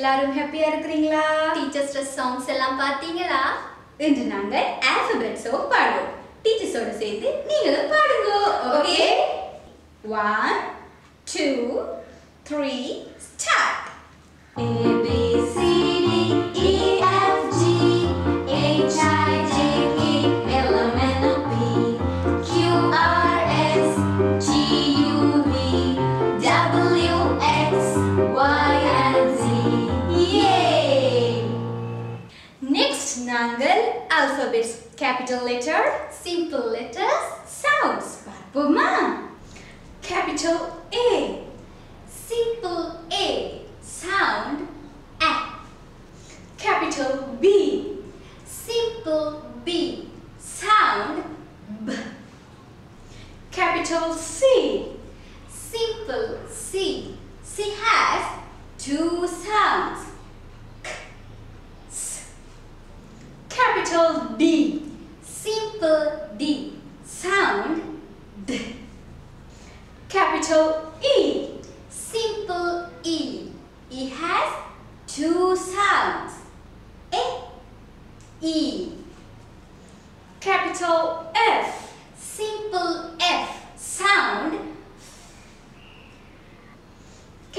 எல்லாரும் ஹாப்பியா இருக்கீங்களா? டீச்சர்ஸ் சாங்ஸ் எல்லாம் பாத்தீங்களா? இன்று நாங்கள் alphabet song பாடுவோம். டீச்சர்ஸோட சேர்ந்து நீங்களும் பாடுங்க. Okay? 1 2 3 start. A B C D E F G H I J K L M N O P Q R S T U V W X Y and Z. Yay! Next நாங்கள் alphabets, capital letter, Simple letters. sounds பார்ப்போமா? Capital A, Simple A. sound A. Capital B, Simple B. sound B. Capital C, Simple C. C has two sounds K, S. Capital D, Simple D. sound D. Capital E, Simple E. E has two sounds A, E. Capital F, Simple F. sound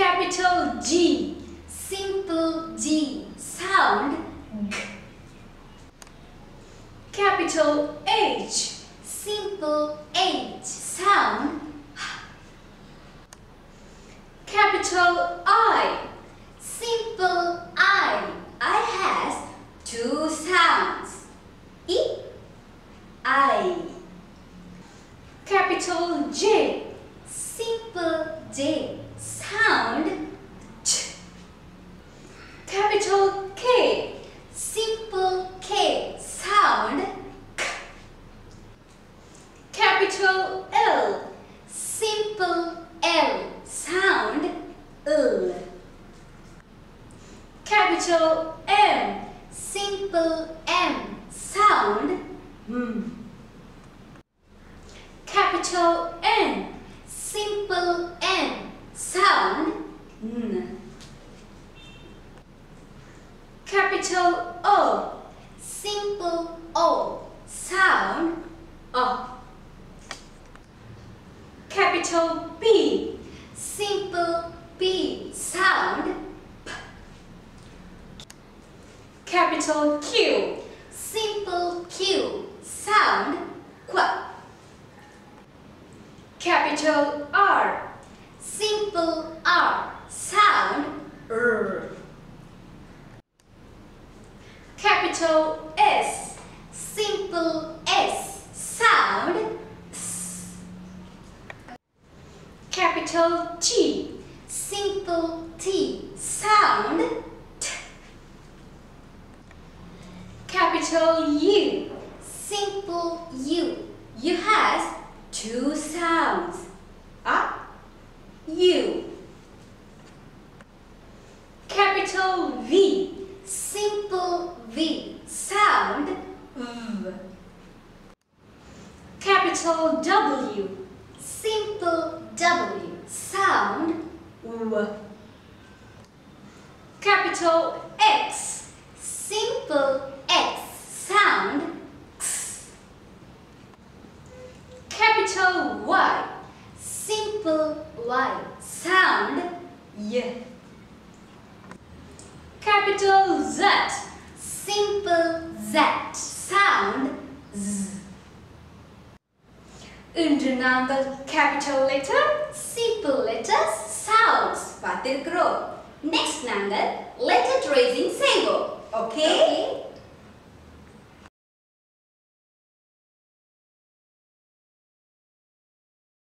Capital G, Simple G. sound G. Capital H, Simple H. sound H. Capital I, Simple I. I has two sounds E, I. Capital J, Simple J. sound Ch. Capital K, Simple K. sound K. Capital L, Simple L. sound L. Capital M, Simple M. sound M. Capital N, Simple N. sound N. Capital O, Simple O. sound O. Capital B, Simple B. sound P. Capital Q, Simple Q. sound Q. Capital R, Simple R. sound R. Capital S, Simple S. sound S. Capital T, Simple T. sound T. Capital U, Simple U. U has two sounds A, U. Capital V, Simple V. sound V. Capital W, Simple W. sound W. Capital X, Simple X. sound X. Capital Y, Simple Y. sound Y. Capital Z, Simple Z. sound Z. இன்று நாங்கள் capital letter, simple letters, sounds பார்த்திருக்கிறோம். Next நாங்கள் letter tracing செய்வோம். Okay?